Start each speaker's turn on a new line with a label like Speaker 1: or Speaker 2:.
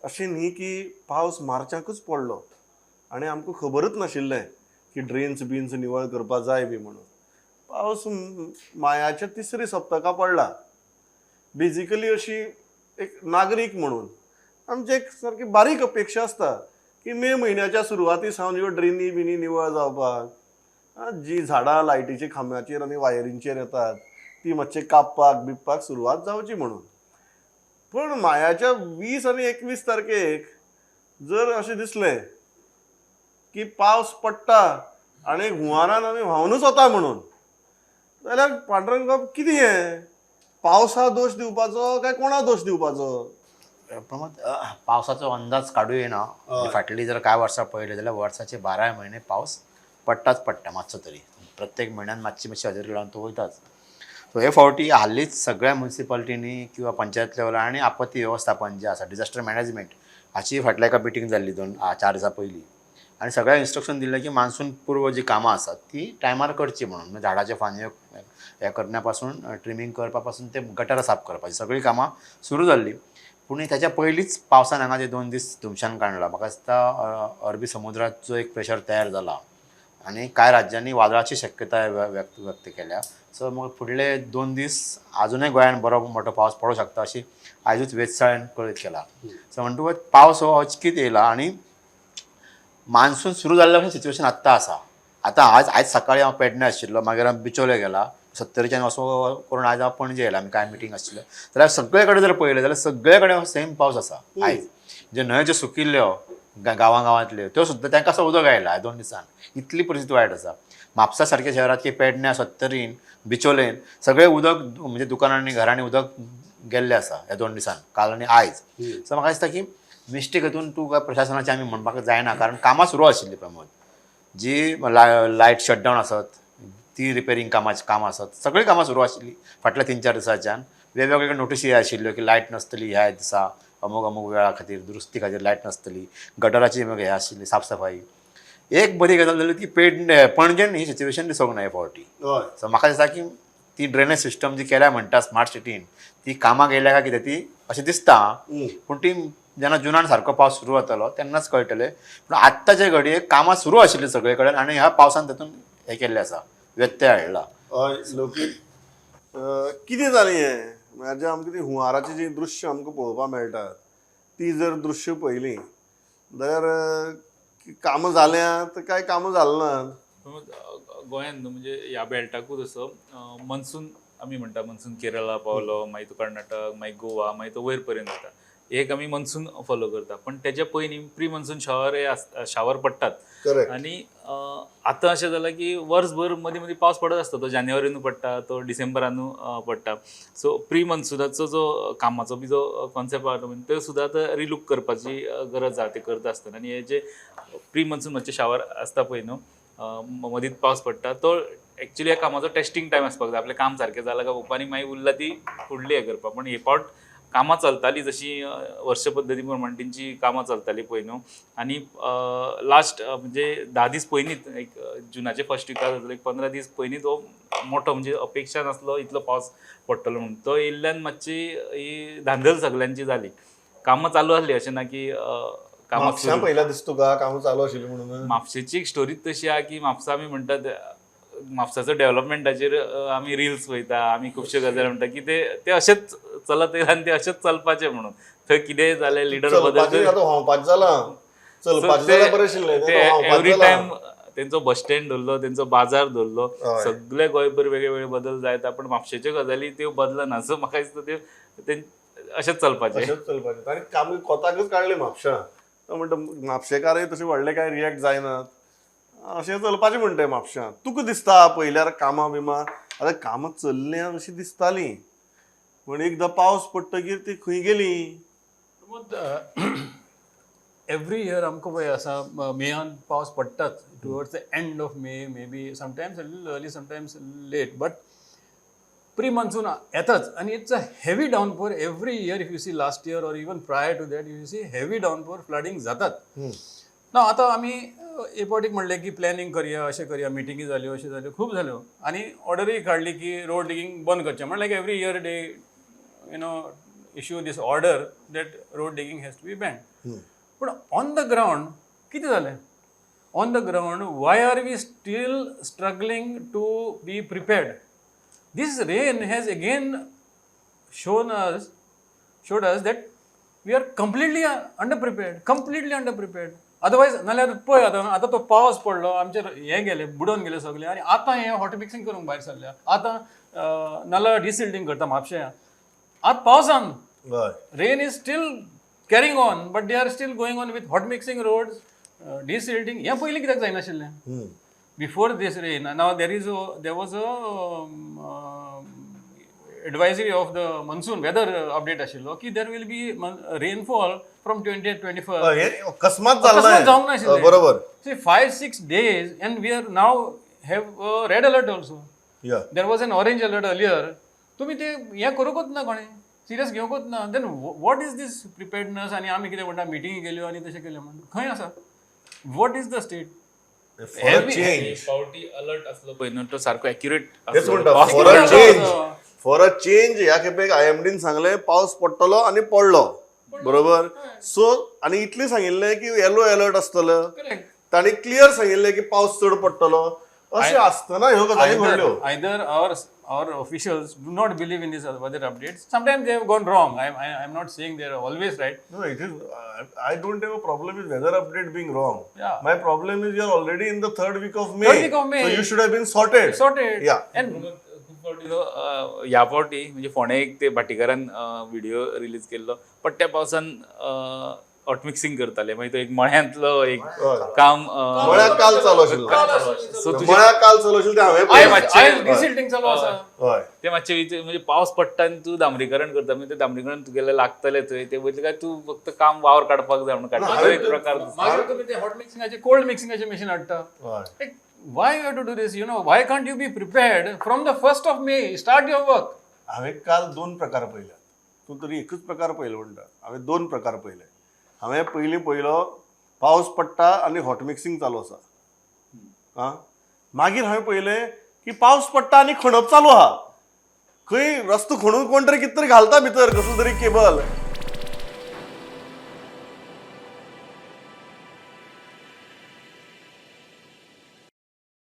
Speaker 1: अशें न्ही की पावस मार्चाकूच पडलो आनी आमकां खबरूच नाशिल्लें की ड्रेन्स बिन्स निवळ करपा जाय बी म्हणून. पावस मायाच्या तिसरी सप्तका पडला. बेजिकली अशी एक नागरीक म्हणून आमची एक सारकी बारीक अपेक्षा आसता की मे म्हयन्याच्या सुरवाती सावन ह्यो ड्रेनी बिनी निवळ जावपाक, जी झाडां लायटीच्या खांब्याचेर आनी वायरींचेर येतात ती मातशें कापपाक बिपपाक सुरवात जावची म्हणून. पण मायाच्या 20 आनी 21 तारखेक जर अशें दिसलें की पावस पडटा आनी हुंवारान आमी व्हांवनूच वता म्हणून, जाल्यार पांडुरंग बाब कितें हें? पावसा दोश दिवपाचो काय कोणा दोश दिवपाचो?
Speaker 2: प्रमोद, पावसाचो अंदाज काडूं येना. फाटली जर कांय वर्सां पळयली जाल्यार वर्साचे 12 म्हयने पावस पडटाच पडटा मातसो तरी. प्रत्येक म्हयन्यान मातशी मातशी हजेरी लावन तो वयताच. सो हे फावटी हालींच सगळ्या म्युनिसिपालिटींनी किंवा पंचायत लेवलार आनी आपत्ती वेवस्थापन जें आसा, डिजास्टर मॅनेजमेंट, हाची फाटल्या एका मिटींग जाल्ली 4 दिसां पयलीं. आनी सगळ्या इन्स्ट्रक्शन दिल्लें की मान्सून पूर्व जी कामां आसात ती टायमार करची म्हणून. म्हणजे झाडाचे फांद्यो हें करण्या पासून, ट्रिमींग करपा पासून ते गटारां साफ करपाची सगळीं कामां सुरू जाल्लीं. पूण ताच्या पयलींच पावसान हांगा जे 2 दीस धुमशान काडला. म्हाका दिसता अरबी समुद्रात जो एक प्रेशर तयार जाला आनी कांय राज्यांनी वादळाची शक्यताय व्यक्त केल्या. सो मग फुडले 2 दीस अजुनूय गोंयान बरो मोठो पावस पडूं शकता अशी आयजूच वेधशाळेन कळीत केला. सो म्हणटकूच पावस हो अचकीत येयला आनी मान्सून सुरू जाल्ल्या भशेन सिच्युएशन आत्तां आसा. आतां आयज सकाळीं हांव पेडणे आशिल्लो, मागीर हांव बिचोले गेला, 70च्यान वचून करून आयज हांव पणजे येयला, आमी कांय मिटींग आशिल्ले. जाल्यार सगळे कडेन जर पळयलें जाल्यार सगळे कडेन सेम पावस आसा. आयज जे न्हंयो ज्यो सुकिल्ल्यो गांवांतल्यो त्यो सुद्दां तांकां असो उदक आयला 2 दिसान. इतली परिस्थिती वायट आसा. म्हापसा सारख्या शहरात की पेडण्या, 70रीन, बिचोलेन सगळे उदक म्हणजे दुकानांनी घरांनी उदक गेल्लें आसा ह्या 2 दिसान, काल आनी आयज. सो म्हाका दिसता की मिस्टेक हितून तूं काय प्रशासनाची आमी म्हणपाक जायना, कारण कामां सुरू आशिल्लीं प्रमोद. जी लायट शटडावन आसत, ती रिपेरींग कामां आसत, सगळीं कामां सुरू आशिल्लीं फाटल्या 3-4 दिसांच्यान. वेगवेगळे नोटीसी आशिल्ल्यो की लायट नासतली ह्या दिसा, अमूक वेळा खातीर, दुरुस्ती खातीर लायट नासतली, गटराची हे आशिल्ली साफ सफाई. एक बरी गजाल जाली की पणजेन ही सिच्युएशन दिसूंक ना हे फावटी. सो म्हाका दिसता की ती ड्रेनेज सिस्टम जी केल्या म्हणटा स्मार्ट सिटीन, ती कामां गेल्या काय कितें ती अशें दिसता. पूण ती जेन्ना जुनान सारको पावस सुरू जातलो तेन्नाच कळटलें. पूण आत्ताचे घडये कामां सुरू आशिल्लीं सगळे कडेन आनी ह्या पावसान तातूंत हें केल्लें आसा, व्यत्यय हाडला.
Speaker 1: हय लोकीत कितें जालें हें? म्हणजे आमकां ती हुंवाराची जी दृश्य आमकां पळोवपाक मेळटात ती जर दृश्य पळयलीं जाल्यार कामां जाल्यांत काय कामां जालनात?
Speaker 3: गोंयान न्हू म्हणजे ह्या बेल्टाकूच असो मनसून आमी म्हणटा, मनसून केरळा पावलो, मागीर तो कर्नाटक, मागीर गोवा, मागीर तो वयर पर्यंत जाता. एक आमी मनसून फॉलो करता. पण तेच्या पयलीं प्री मनसून शावर पडटात. आनी आतां अशें जालां की वर्सभर मदीं मदीं पावस पडत आसता. तो जानेवारीनू पडटा, तो डिसेंबरानू पडटा. सो प्री मनसूनाचो जो कामाचो बी जो कॉन्सेप्ट आसा तो सुद्दां आतां रिलूक करपाची गरज आसा. ते करता आसतना आनी हे जे प्री मनसून मातशे शावर आसता पळय न्हू, मदींच पावस पडटा, तो एक्चुली ह्या कामाचो टेस्टिंग टायम आसपाक जाय. आपलें काम सारकें जालां काय उपरांत मागीर उरला ती फुडली हें करपाक. पण हे फावट कामां चलतालीं जशीं वर्ष पद्दती प्रमाण तेंची कामां चलतालीं पळय न्हू. आनी लास्ट म्हणजे 10 दीस पयलींच, एक जुनाचे फर्स्ट विकाक एक 15 दीस पयलीं तो मोठो म्हणजे अपेक्षा नासलो इतलो पावस पडटलो म्हणून. तो येयल्ल्यान मातशी ही धांदल सगळ्यांची जाली. कामां चालू आसलीं, अशें ना की
Speaker 1: म्हापशां पयला दिसता तुका कामां चालू आशिल्लीं म्हणून?
Speaker 3: म्हापशेची एक स्टोरी तशी आहा की म्हापसा आमी म्हणटात म्हापसाचो डेव्हलपमेंटाचेर आमी रिल्स पळयता, आमी खुबश्यो गजाली म्हणटा की ते अशेंच चलत येयला आनी ते अशेंच चलपाचें म्हणून. थंय कितेंय जालें लिडर बदल एवरी टायम तेंचो बस स्टँड धरलो, तेंचो बाजार धरलो, सगळे गोंयभर वेगळे वेगळे बदल जायता. पण म्हापशेच्यो गजाली त्यो बदलना. सो म्हाका दिसता ते अशेंच चलपाचें.
Speaker 1: आनी कामां कोताकच काडलें म्हापशां. तो म्हणटा म्हापशेकारूय तशें व्हडले कांय रिएक्ट जायनात, अशें चलपाचें म्हणटा म्हापशां. तुका दिसता पयल्यार कामां बिमां आतां कामां चल्ल्या अशीं दिसतालीं, पूण एकदां पावस पडटकीर ती खंय गेलीं?
Speaker 4: एवरी इयर आमकां पळय आसा मेयान पावस पडटाच. Towards the end of May, maybe sometimes early, sometimes late, but pre monsoon येताच. आनी it's a heavy downpour every year. If you see last year or even prior to that, you see heavy downpour, flooding जातात. ना आतां आमी एपोटीक म्हणलें की planning करया, अशें करया, मिटिंगी जाल्यो, अश्यो जाल्यो, खूब जाल्यो. आनी ऑर्डरूय काडली की रोड डिगींग बंद करचें. म्हणलें की every year day you know issue this order that road digging has to be banned. But on the ground, किती झालं? On the ground, why are we still struggling to be prepared? This rain has again showed us that we are completely underprepared. Otherwise नाल्यार पळय आतां तो पावस पडलो आमचे हे गेले बुडोवन गेले सगळे आनी आतां हे हॉट मिक्सिंग करूंक भायर सरल्या आतां नाल्यार डिसिल्टिंग करता म्हापशें आतां पावसान rain is still carrying on but they are still going on with hot mixing roads desilting हें पयलीं कित्याक जायनाशिल्लें before this rain now there was a advisory of the monsoon weather update आशिल्लो की there will be rainfall from 20th 21st
Speaker 1: हे अकस्मात जाल्लें
Speaker 4: जावंक नाशिल्लें
Speaker 1: बरोबर
Speaker 4: see 5-6 days and we are now have a red alert also there was an orange alert earlier तुम्ही ते हे करूकच ना कोणी सिरियस घेवकच ना then what is this preparedness आणि आमी कितें म्हणटा मिटिंगी गेल्यो आनी तशें केलें म्हणून खंय आसा what is the state
Speaker 3: पावटी अलर्ट असलो पळय न्हू तो सारको एक्युरेट
Speaker 1: तेच म्हणटा फॉर अ चेंज ह्या खेपेक IMDन सांगलें पावस पडटलो आनी पडलो बरोबर सो आनी इतलें सांगिल्लें की येलो अलर्ट आसतलो तांणी क्लियर सांगिल्लें की पावस चड पडटलो अशें आसतना ह्यो गजाली घडल्यो
Speaker 4: either our officials do not believe in these weather updates sometimes they have gone wrong I'm not saying they are always right
Speaker 1: No, it is. I don't have a problem with weather update being wrong.
Speaker 4: Yeah.
Speaker 1: My problem is you are already in the third week of May.
Speaker 4: Third week of May.
Speaker 1: So you should have been sorted. Yeah.
Speaker 4: and
Speaker 3: खूब फावटी ह्या फावटी म्हणजे फोंडे एक ते भाटीकारान video release केल्लो पण त्या पावसान हॉट मिक्सिंग करताले मागीर तो एक मळ्यांतलो एक काम
Speaker 1: मळ्याक काल चालू आशिल्लो मळ्याक काल चालू आशिल्लें तें हांवें
Speaker 4: डिसिल्टिंग चालू आसा
Speaker 1: हय
Speaker 3: ते मातशें म्हणजे पावस पडटा आनी तूं डांबरीकरण करता म्हणजे ते डांबरीकरण तुगेलें लागतलें थंय ते वयतले काय तूं फक्त काम वावर काडपाक जाय म्हणून काडटा तो एक प्रकार
Speaker 4: मागीर तुम्ही ते हॉट मिक्सिंगाचे कोल्ड मिक्सिंगाचे मशीन हाडटा
Speaker 1: हय
Speaker 4: why you have to do this why can't you be prepared from the 1st of May start your work
Speaker 1: हांवें काल 2 प्रकार पळयले तूं तरी एकूच प्रकार पळयलो म्हणटा हांवें 2 प्रकार पळयले हांवें पयलीं पळयलो पावस पडटा आनी हॉट मिक्सिंग चालू आसा मागीर हांवें पळयलें की पावस पडटा आनी खणप चालू आहा खंय रस्तो खणून कोण तरी कितें तरी घालता भितर कसलो तरी केबल